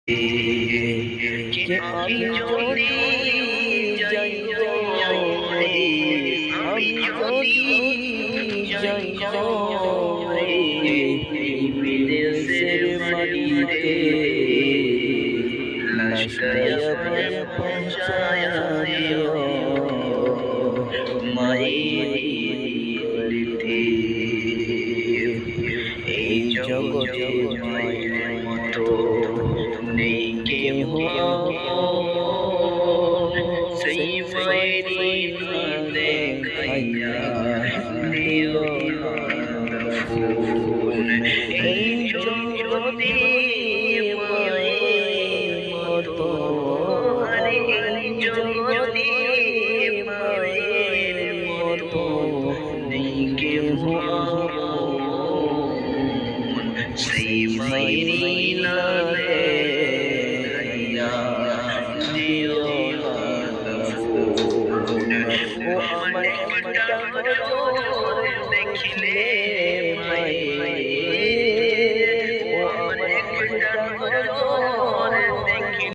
যে আমি যদি যাই রে, আমি যদি যাই রে, এই বিদেশের মাটিতে লাশটা আবার পৌঁছায়া দিও মায়ের কোলেতে। এই জগতে মায়ের মতো নেই কেহ, সেই মায়েরই না দেখাইয়া দিও না ফুল। এই জগতে মায়ের মতো, এই জগতে মায়ের মতো নেই কেহ, সেই মায়েরই না দেখাইয়া দিও না ফুল। ও আমার একটা নজর দেখিলে মায়ে